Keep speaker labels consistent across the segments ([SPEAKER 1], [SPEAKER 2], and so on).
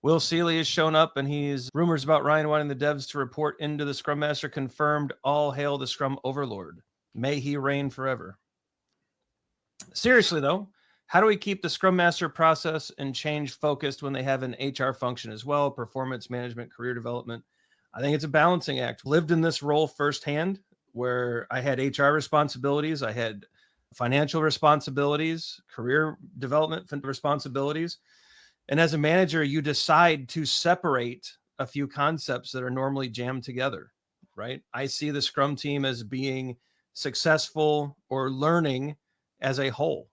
[SPEAKER 1] Will Seeley has shown up, and he's rumors about Ryan wanting the devs to report into the Scrum Master confirmed. All hail the Scrum Overlord. May he reign forever. Seriously, though, how do we keep the Scrum Master process and change focused when they have an HR function as well, performance management, career development? I think it's a balancing act. Lived in this role firsthand where I had HR responsibilities, I had financial responsibilities, career development responsibilities. And as a manager, you decide to separate a few concepts that are normally jammed together, right? I see the Scrum team as being successful or learning as a whole.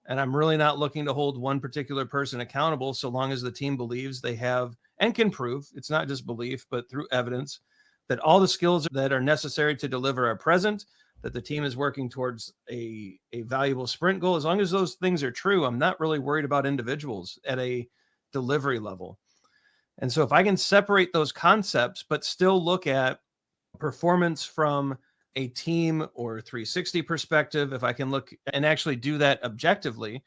[SPEAKER 1] And I'm really not looking to hold one particular person accountable so long as the team believes they have and can prove, it's not just belief, but through evidence, that all the skills that are necessary to deliver are present, that the team is working towards a valuable sprint goal. As long as those things are true, I'm not really worried about individuals at a delivery level. And so if I can separate those concepts, but still look at performance from a team or 360 perspective, if I can look and actually do that objectively,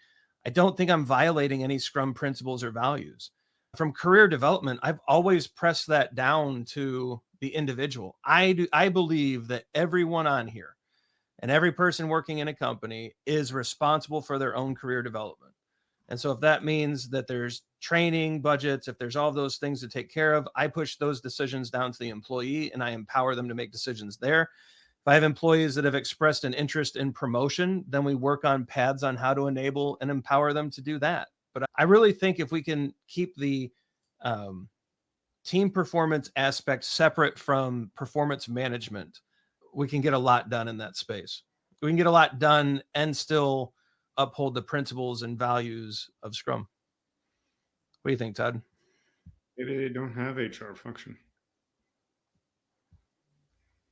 [SPEAKER 1] I don't think I'm violating any Scrum principles or values. From career development, I've always pressed that down to the individual. I believe that everyone on here and every person working in a company is responsible for their own career development. And so if that means that there's training budgets, if there's all those things to take care of, I push those decisions down to the employee and I empower them to make decisions there. If I have employees that have expressed an interest in promotion, then we work on paths on how to enable and empower them to do that. But I really think if we can keep the team performance aspect separate from performance management, we can get a lot done in that space. We can get a lot done and still uphold the principles and values of Scrum. What do you think, Todd?
[SPEAKER 2] Maybe they don't have HR function.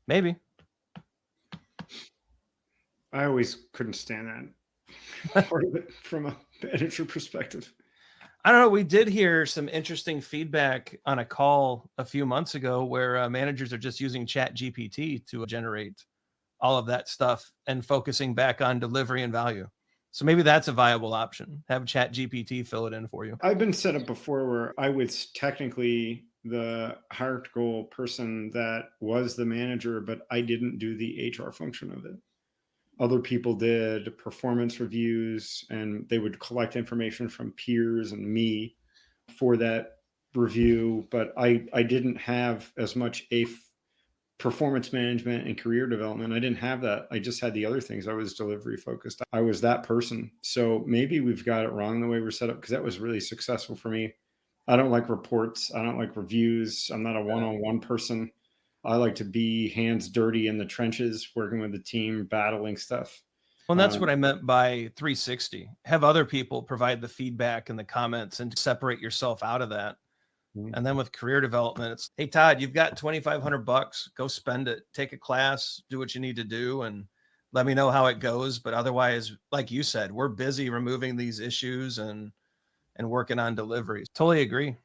[SPEAKER 1] Maybe.
[SPEAKER 2] I always couldn't stand that part of it from a manager perspective.
[SPEAKER 1] I don't know. We did hear some interesting feedback on a call a few months ago where managers are just using Chat GPT to generate all of that stuff and focusing back on delivery and value. So maybe that's a viable option. Have Chat GPT fill it in for you.
[SPEAKER 2] I've been set up before where I was technically the hierarchical person that was the manager, but I didn't do the HR function of it. Other people did performance reviews and they would collect information from peers and me for that review, but I didn't have as much performance management and career development. I didn't have that. I just had the other things. I was delivery focused. I was that person. So maybe we've got it wrong the way we're set up, because that was really successful for me. I don't like reports. I don't like reviews. I'm not a one-on-one person. I like to be hands dirty in the trenches, working with the team, battling stuff.
[SPEAKER 1] Well, that's what I meant by 360. Have other people provide the feedback and the comments and separate yourself out of that. And then with career development, it's, hey, Todd, you've got $2,500. Go spend it. Take a class, do what you need to do, and let me know how it goes. But otherwise, like you said, we're busy removing these issues and working on deliveries. Totally agree.